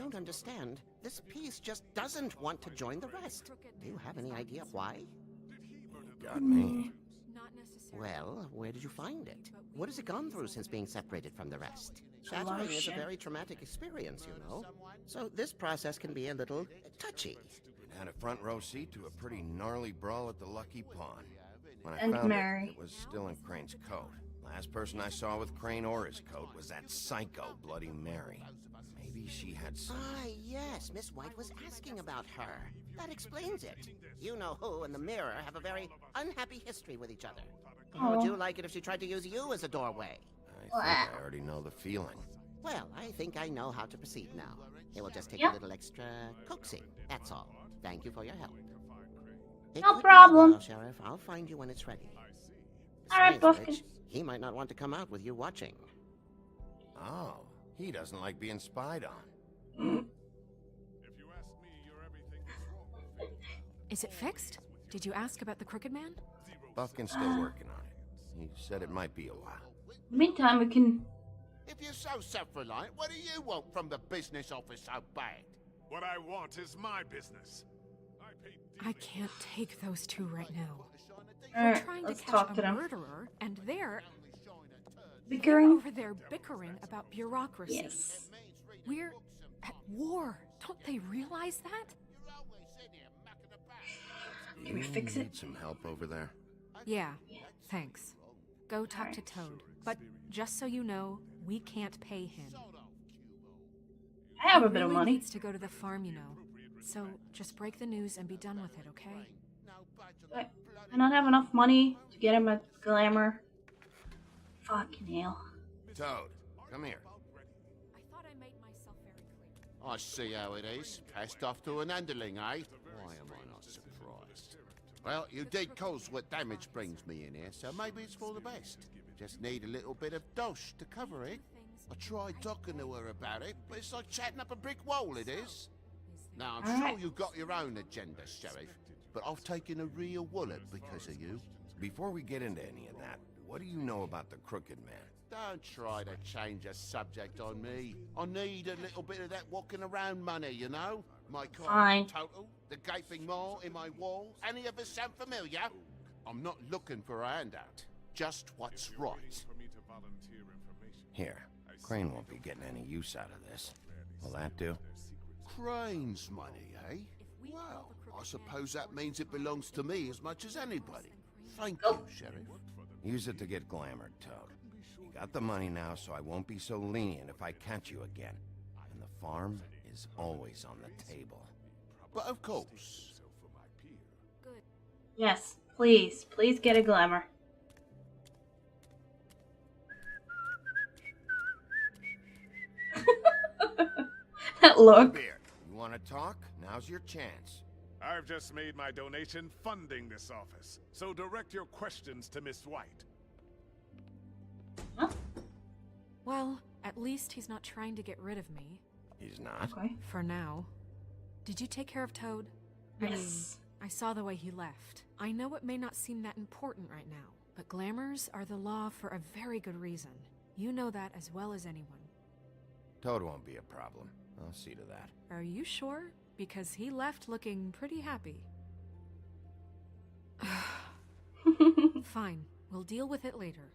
don't understand. This piece just doesn't want to join the rest. Do you have any idea why? Got me. Well, where did you find it? What has it gone through since being separated from the rest? Shattering is a very traumatic experience, you know. So this process can be a little touchy. It had a front row seat to a pretty gnarly brawl at the Lucky Pawn. When I And found Mary. it was still in Crane's coat. Last person I saw with Crane or his coat was that psycho Bloody Mary. Maybe she had some... Ah, yes, Miss White was asking about her. That explains it. You know who and the mirror have a very unhappy history with each other. How would you like it if she tried to use you as a doorway? I think I already know the feeling. Well, I think I know how to proceed now. It will just take a little extra coaxing, that's all. Thank you for your help. No problem. Sheriff. I'll find you when it's ready. Alright, Besides Buffkin. which, he might not want to come out with you watching. Oh, he doesn't like being spied on. If you ask me, you're everything that's wrong with Fate. Is it fixed? Did you ask about the Crooked Man? Buffkin's still working on it. He said it might be a while. In the meantime, we can... If you're so self-reliant, what do you want from the business office so bad? What I want is my business. I can't take those two right now. Alright, Trying to let's catch talk a to them. murderer, and they're Bickering? over there bickering about bureaucracy. Yes. We're at war. Don't they realize that? Can we fix it? Need some help over there? Yeah, thanks. Go talk to Toad. But just so you know, we can't pay him. I have a He bit of really money. needs to go to the farm, you know. So just break the news and be done with it, okay? But I not have enough money to get him a glamour. Fucking hell. Toad, come here. I thought I made myself very clear. I see how it is. Passed off to an underling, eh? Why am I not surprised? Well, you did cause what damage brings me in here, so maybe it's for the best. Just need a little bit of dosh to cover it. I tried talking to her about it, but it's like chatting up a brick wall, it is. Now, I'm sure you've got your own agenda, Sheriff, but I've taken a real wallet because of you. Before we get into any of that, what do you know about the Crooked Man? Don't try to change a subject on me. I need a little bit of that walking around money, you know? My car Fine. total, the gaping maw in my wall. Any of us sound familiar? I'm not looking for a handout. Just what's right. For me to volunteer information. Here, Crane won't be getting any use out of this. Will that do? Crane's money, eh? Well, I suppose that means it belongs to me as much as anybody. Thank you, Sheriff. Use it to get glamored, Toad. You got the money now, so I won't be so lenient if I catch you again. And the farm is always on the table. But of course. Good. Yes, please. Please get a glamour. That look. Beer, you want to talk? Now's your chance. I've just made my donation funding this office, so direct your questions to Miss White. Huh? Well, at least he's not trying to get rid of me. He's not. Okay. For now. Did you take care of Toad? Yes. I saw the way he left. I know it may not seem that important right now, but glamours are the law for a very good reason. You know that as well as anyone. Toad won't be a problem. I'll see to that. Are you sure? Because he left looking pretty happy. Fine, we'll deal with it later.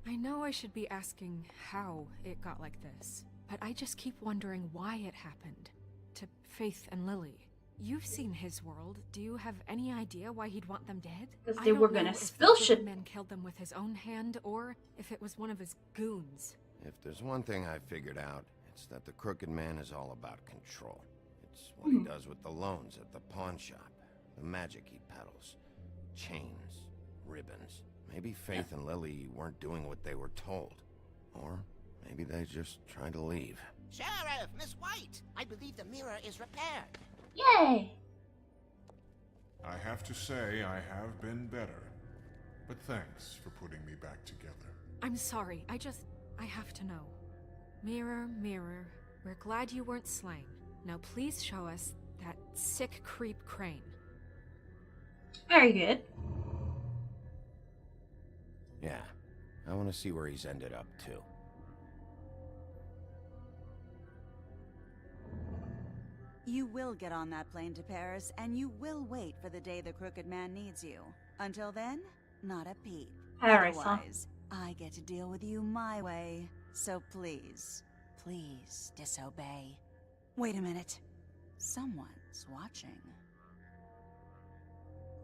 I know I should be asking how it got like this, but I just keep wondering why it happened. To Faith and Lily. You've seen his world. Do you have any idea why he'd want them dead? Because I they don't were know gonna if the spill Crooked shit. Man killed them with his own hand, or if it was one of his goons. If there's one thing I figured out, it's that the Crooked Man is all about control. It's what he does with the loans at the pawn shop, the magic he peddles, chains, ribbons. Maybe Faith and Lily weren't doing what they were told. Or maybe they just tried to leave. Sheriff, Miss White, I believe the mirror is repaired. Yay! I have to say I have been better, but thanks for putting me back together. I'm sorry, I have to know. Mirror, mirror, we're glad you weren't slain. Now please show us that sick creep Crane. Very good. Yeah, I want to see where he's ended up, too. You will get on that plane to Paris, and you will wait for the day the Crooked Man needs you. Until then, not a peep. Paris, huh? Otherwise, I get to deal with you my way. So please, please disobey. Wait a minute. Someone's watching.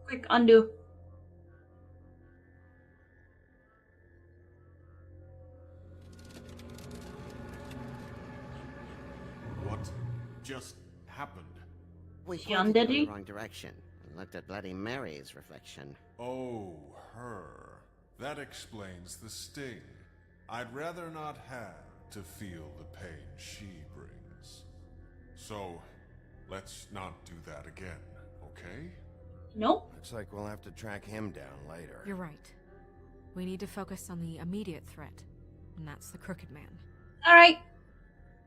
Quick undo. What just happened? We She pointed you undid in you? the wrong direction and looked at Bloody Mary's reflection. Oh, her. That explains the sting. I'd rather not have to feel the pain she brings. So, let's not do that again, okay? Nope. Looks like we'll have to track him down later. You're right. We need to focus on the immediate threat, and that's the Crooked Man. Alright.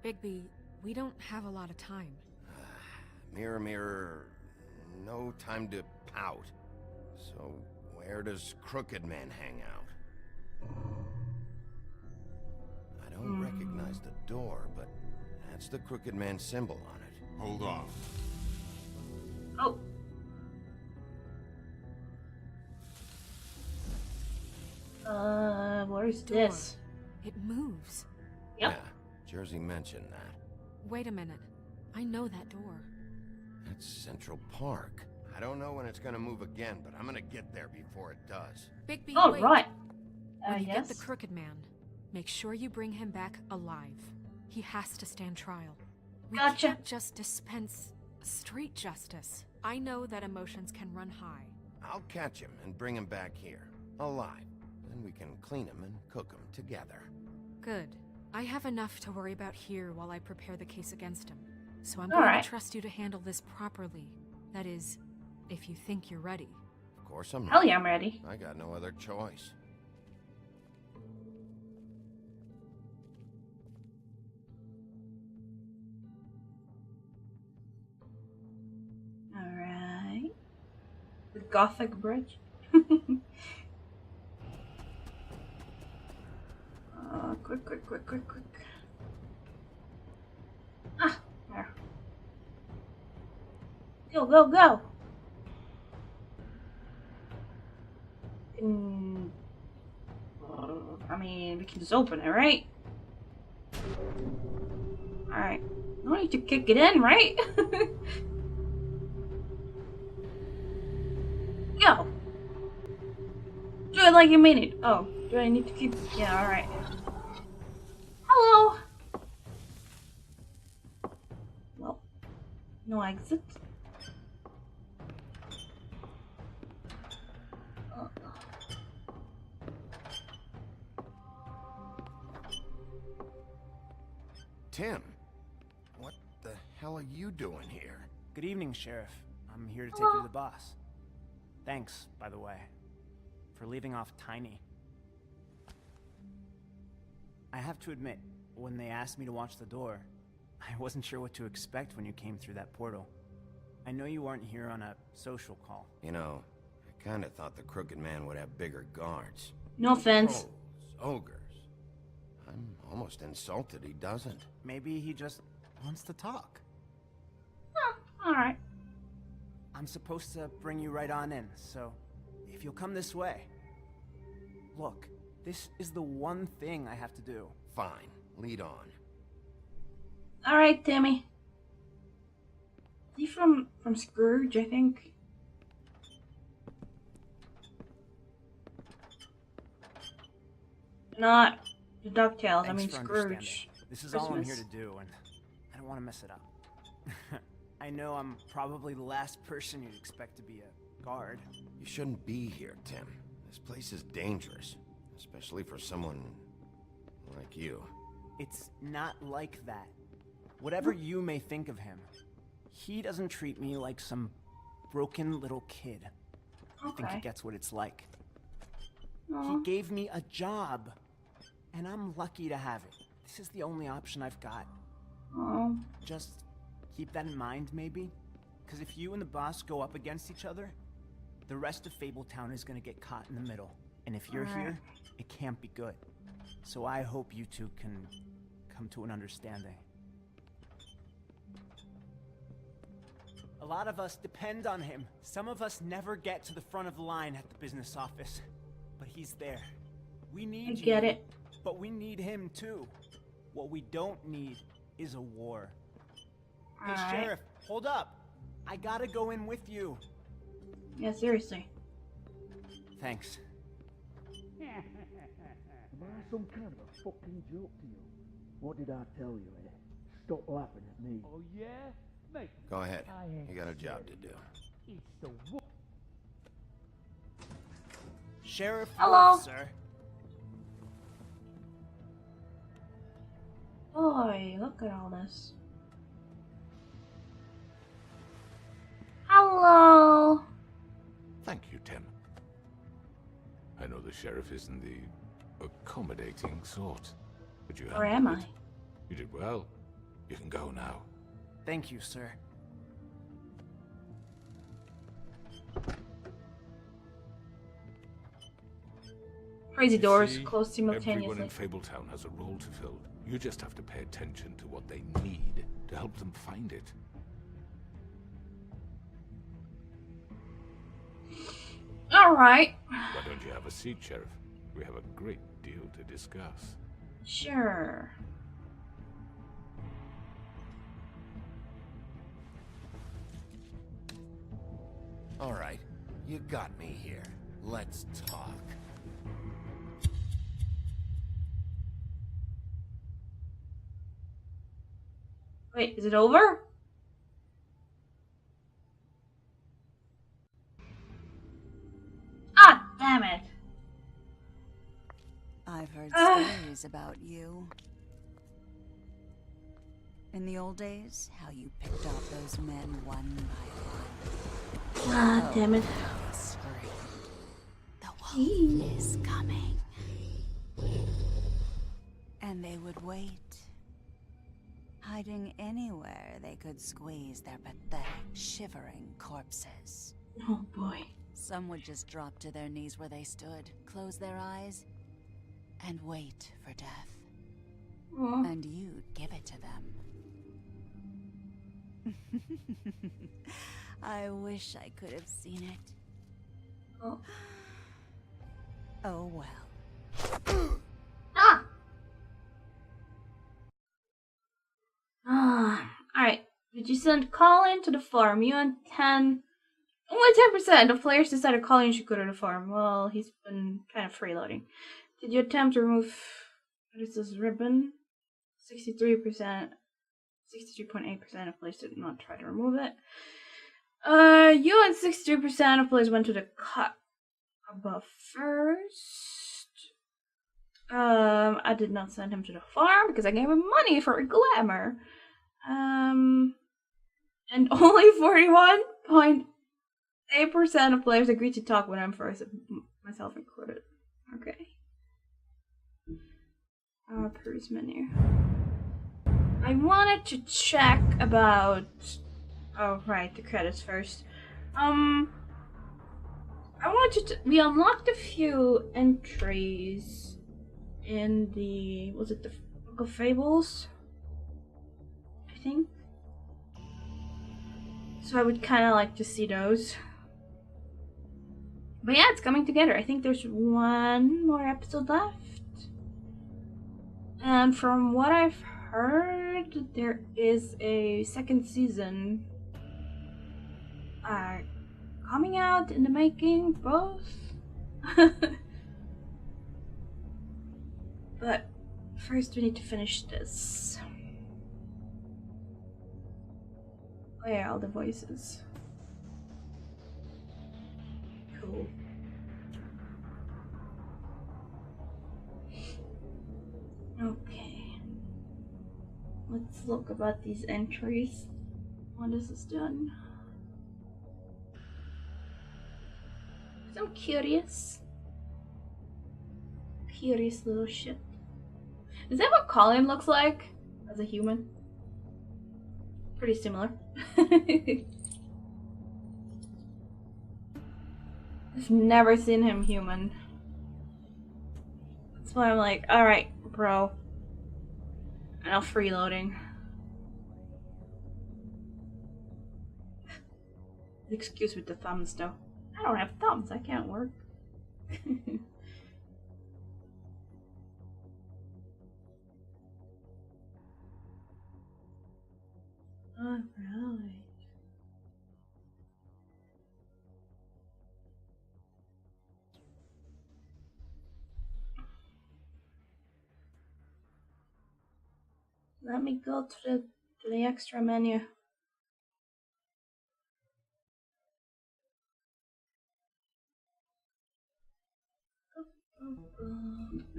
Bigby, we don't have a lot of time. Mirror, mirror, no time to pout. So, where does Crooked Man hang out? I don't recognize the door, but that's the Crooked Man symbol on it. Hold on. Oh. Where's Door. this? It moves. Yep. Yeah, Jersey mentioned that. Wait a minute. I know that door. That's Central Park. I don't know when it's gonna move again, but I'm gonna get there before it does. Bigby, Oh, wait. right. When you Yes. get the Crooked Man, make sure you bring him back alive. He has to stand trial. We Gotcha. can't just dispense street justice. I know that emotions can run high. I'll catch him and bring him back here, alive. Then we can clean him and cook him together. Good. I have enough to worry about here while I prepare the case against him. So I'm All going right. to trust you to handle this properly. That is, if you think you're ready. Of course I'm Hell ready. yeah, I'm ready. I got no other choice. Alright. The Gothic bridge. Quick. Ah, there. Go. I mean, we can just open it, right? Alright. No need to kick it in, right? Go! Do it like you mean it. Oh, do I need to keep... Yeah, alright. Hello! Well, no exit. Tim, what the hell are you doing here? Good evening, Sheriff. I'm here to take you to the boss. Thanks, by the way, for leaving off Tiny. I have to admit, when they asked me to watch the door, I wasn't sure what to expect when you came through that portal. I know you weren't here on a social call. You know, I kinda thought the Crooked Man would have bigger guards. No offense. Trolls, ogres. I'm almost insulted he doesn't. Maybe he just wants to talk. Oh, alright. I'm supposed to bring you right on in, so if you'll come this way. Look, this is the one thing I have to do. Fine, lead on. Alright, Timmy. Is he from Scrooge, I think? Not the DuckTales, I Thanks mean for understanding. Scrooge. This is all I'm here Christmas. to do, and I don't want to mess it up. I know I'm probably the last person you'd expect to be a guard. You shouldn't be here, Tim. This place is dangerous, especially for someone like you. It's not like that. Whatever you may think of him, he doesn't treat me like some broken little kid. I think he Okay. gets what it's like. Aw. He gave me a job, and I'm lucky to have it. This is the only option I've got. Aw. Just keep that in mind, maybe? Because if you and the boss go up against each other, the rest of Fabletown is gonna get caught in the middle. And if you're Alright. here, it can't be good. So I hope you two can come to an understanding. A lot of us depend on him. Some of us never get to the front of the line at the business office. But he's there. We need I you. get it. But we need him too. What we don't need is a war. Hey, Alright. Sheriff, hold up. I gotta go in with you. Yeah, seriously. Thanks. Am I some kind of a fucking joke to you? What did I tell you, eh? Stop laughing at me. Oh, yeah? Mate, Go ahead. You got a job to do. it's the wo- Sheriff Hello. Wolf, sir. Boy, look at all this. Hello. Thank you, Tim. I know the sheriff isn't the accommodating sort, but you Or handled am I? it. You did well. You can go now. Thank you, sir. Crazy You doors see, closed everyone simultaneously. in Fabletown has a role to fill. You just have to pay attention to what they need to help them find it. Alright. Why don't you have a seat, Sheriff? We have a great deal to discuss. Sure. All right, you got me here. Let's talk. Wait, is it over? Ah, damn it. I've heard Ah. stories about you. In the old days, how you picked off those men one by one. Ah, damn it. The scream. The wolf is coming. And they would wait, hiding anywhere they could squeeze their pathetic, shivering corpses. Oh boy. Some would just drop to their knees where they stood, close their eyes, and wait for death. Aw. And you'd give it to them. I wish I could have seen it. Oh. Oh well. Ah! Alright. Did you send Colin to the farm? You and 10... Only 10% of players decided Colin should go to the farm. Well, he's been kind of freeloading. Did you attempt to remove... What is this ribbon? 63%. 63.8% of players did not try to remove it. You and 63% of players went to the cut above first. I did not send him to the farm because I gave him money for glamour. And only 41.8% of players agreed to talk with him first, myself included. Okay. Peruse menu. I wanted to check about... Oh, right, the credits first. I wanted to... We unlocked a few entries in the... Was it the Book of Fables? I think. So I would kind of like to see those. But yeah, it's coming together. I think there's one more episode left. And from what I've heard, there is a second season coming out in the making, both. But first we need to finish this. Oh yeah, all the voices. Cool. Okay. Let's look about these entries when this is done. So I'm curious. Curious little shit. Is that what Colin looks like as a human? Pretty similar. I've never seen him human. That's why I'm like, alright, bro. Enough freeloading. Excuse with the thumbs, though. I don't have thumbs. I can't work. Alright. Let me go to the extra menu.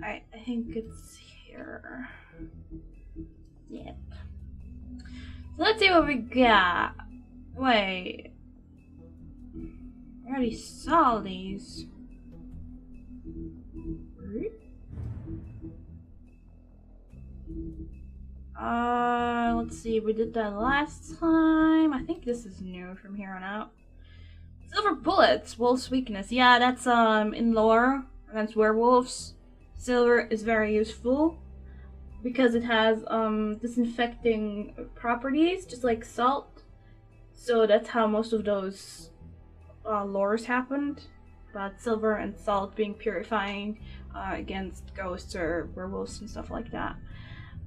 Alright, I think it's here. Yep. So let's see what we got. Wait. I already saw these. Let's see, we did that last time. I think this is new from here on out. Silver bullets, wolf's weakness. Yeah, that's in lore against werewolves. Silver is very useful because it has disinfecting properties, just like salt. So that's how most of those lores happened, about silver and salt being purifying against ghosts or werewolves and stuff like that.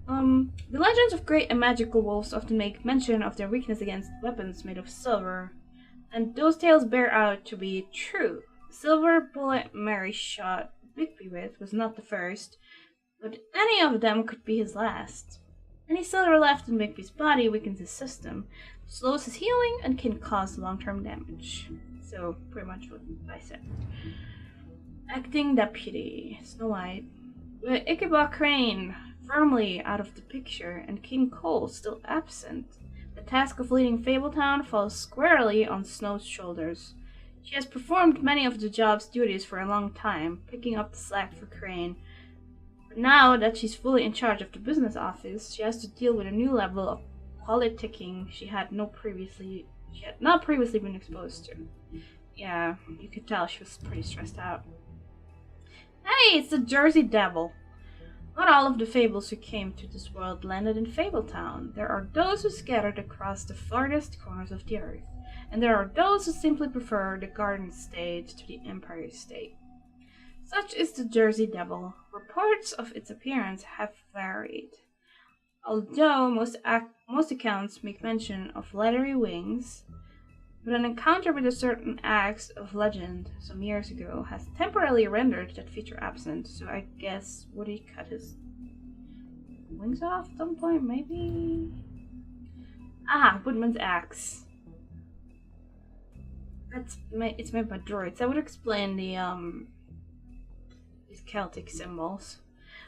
The legends of great and magical wolves often make mention of their weakness against weapons made of silver, and those tales bear out to be true. The silver bullet Mary shot Bigby with was not the first, but any of them could be his last. Any silver left in Bigby's body weakens his system, slows his healing, and can cause long-term damage. So, pretty much what I said. Acting Deputy, Snow White. With Ichabod Crane firmly out of the picture and King Cole still absent, the task of leading Fabletown falls squarely on Snow's shoulders. She has performed many of the job's duties for a long time, picking up the slack for Crane. But now that she's fully in charge of the business office, she has to deal with a new level of politicking she had not previously been exposed to. Yeah, you could tell she was pretty stressed out. Hey, it's the Jersey Devil! Not all of the fables who came to this world landed in Fabletown. There are those who scattered across the farthest corners of the earth, and there are those who simply prefer the Garden State to the Empire State. Such is the Jersey Devil. Reports of its appearance have varied. Although most accounts make mention of leathery wings, but an encounter with a certain axe of legend some years ago has temporarily rendered that feature absent, so I guess would he cut his wings off at some point, maybe? Ah, Woodman's axe. It's made by droids. That would explain the these Celtic symbols.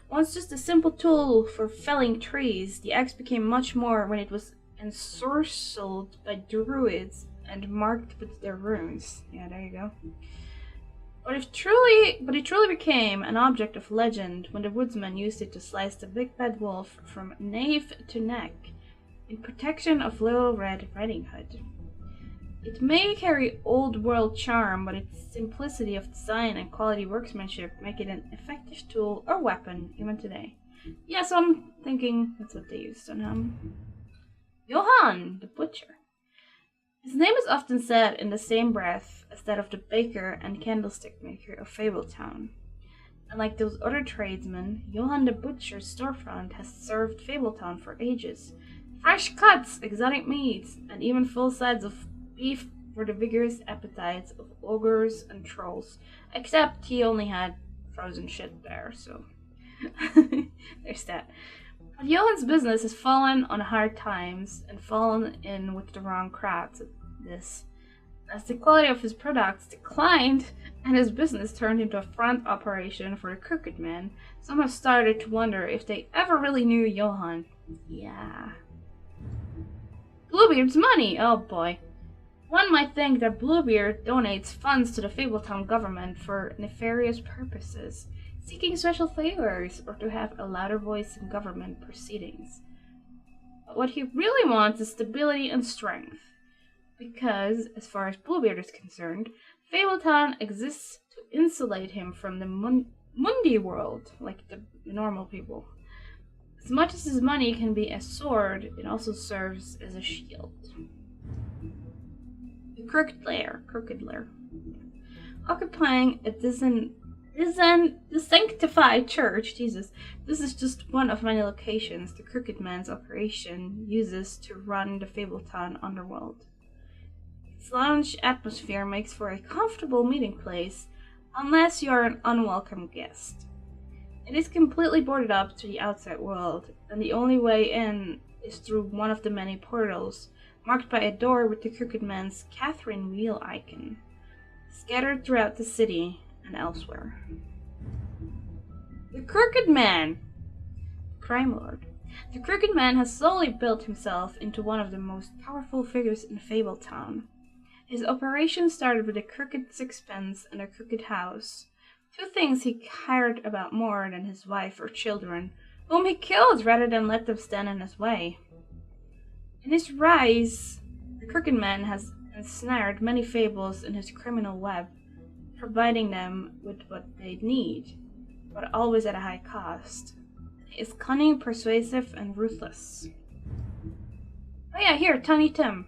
Once just a simple tool for felling trees, the axe became much more when it was ensorcelled by druids and marked with their runes. Yeah, there you go. But it truly became an object of legend when the woodsman used it to slice the big bad wolf from nape to neck, in protection of Little Red Riding Hood. It may carry old world charm, but its simplicity of design and quality workmanship make it an effective tool or weapon even today. Yeah, so I'm thinking that's what they used on him. Johann, the butcher. His name is often said in the same breath as that of the baker and candlestick maker of Fabletown. And like those other tradesmen, Johann the Butcher's storefront has served Fabletown for ages. Fresh cuts, exotic meats, and even full sides of beef for the vigorous appetites of ogres and trolls. Except he only had frozen shit there, so there's that. But Johann's business has fallen on hard times and fallen in with the wrong crowds at this. As the quality of his products declined and his business turned into a front operation for the crooked man, some have started to wonder if they ever really knew Johann. Yeah. Bluebeard's money! Oh boy. One might think that Bluebeard donates funds to the Fabletown government for nefarious purposes, seeking special favors or to have a louder voice in government proceedings. But what he really wants is stability and strength, because, as far as Bluebeard is concerned, Fabletown exists to insulate him from the Mundi world, like the normal people. As much as his money can be a sword, it also serves as a shield. Crooked Lair. Occupying a sanctified church, Jesus, this is just one of many locations the Crooked Man's operation uses to run the Fabletown underworld. Its lounge atmosphere makes for a comfortable meeting place, unless you are an unwelcome guest. It is completely boarded up to the outside world, and the only way in is through one of the many portals, marked by a door with the Crooked Man's Catherine wheel icon, scattered throughout the city and elsewhere. The Crooked Man! Crime Lord. The Crooked Man has slowly built himself into one of the most powerful figures in Fabletown. His operation started with a crooked sixpence and a crooked house, two things he cared about more than his wife or children, whom he killed rather than let them stand in his way. In his rise, the Crooked Man has ensnared many fables in his criminal web, providing them with what they need, but always at a high cost. He is cunning, persuasive, and ruthless. Oh yeah, here, Tiny Tim.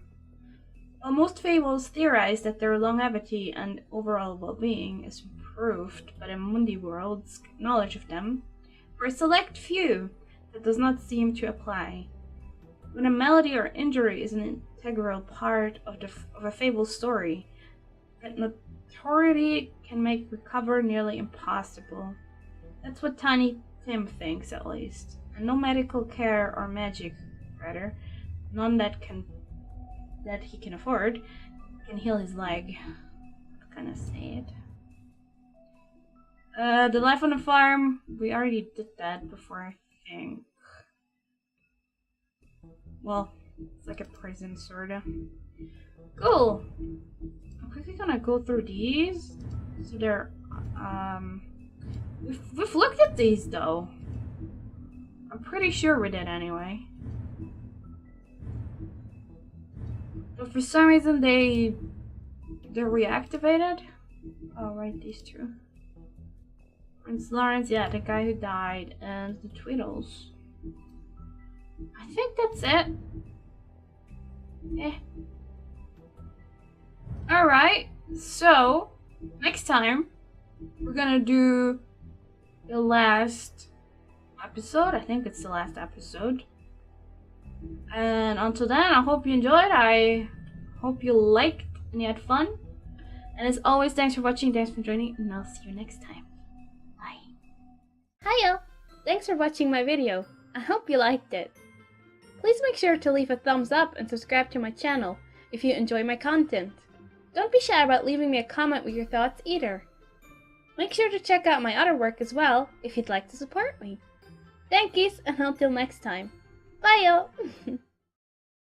While most fables theorize that their longevity and overall well-being is improved by the Mundi world's knowledge of them, for a select few, that does not seem to apply. When a malady or injury is an integral part of a fable story, that notoriety can make recovery nearly impossible. That's what Tiny Tim thinks, at least. And no medical care or magic, rather, none that he can afford, can heal his leg. Kinda sad. The life on the farm, we already did that before, I think. Well, it's like a prison, sorta. Cool! I'm quickly gonna go through these. So they're, we've looked at these, though. I'm pretty sure we did, anyway. But for some reason, they're reactivated. Oh, right, these two. Prince Lawrence, yeah, the guy who died, and the Tweedles. I think that's it. Alright, so next time we're gonna do the last episode. I think it's the last episode. And until then, I hope you enjoyed. I hope you liked and you had fun. And as always, thanks for watching, thanks for joining, and I'll see you next time. Bye. Hiya! Thanks for watching my video. I hope you liked it. Please make sure to leave a thumbs up and subscribe to my channel if you enjoy my content. Don't be shy about leaving me a comment with your thoughts either. Make sure to check out my other work as well if you'd like to support me. Thank yous, and until next time. Bye, y'all!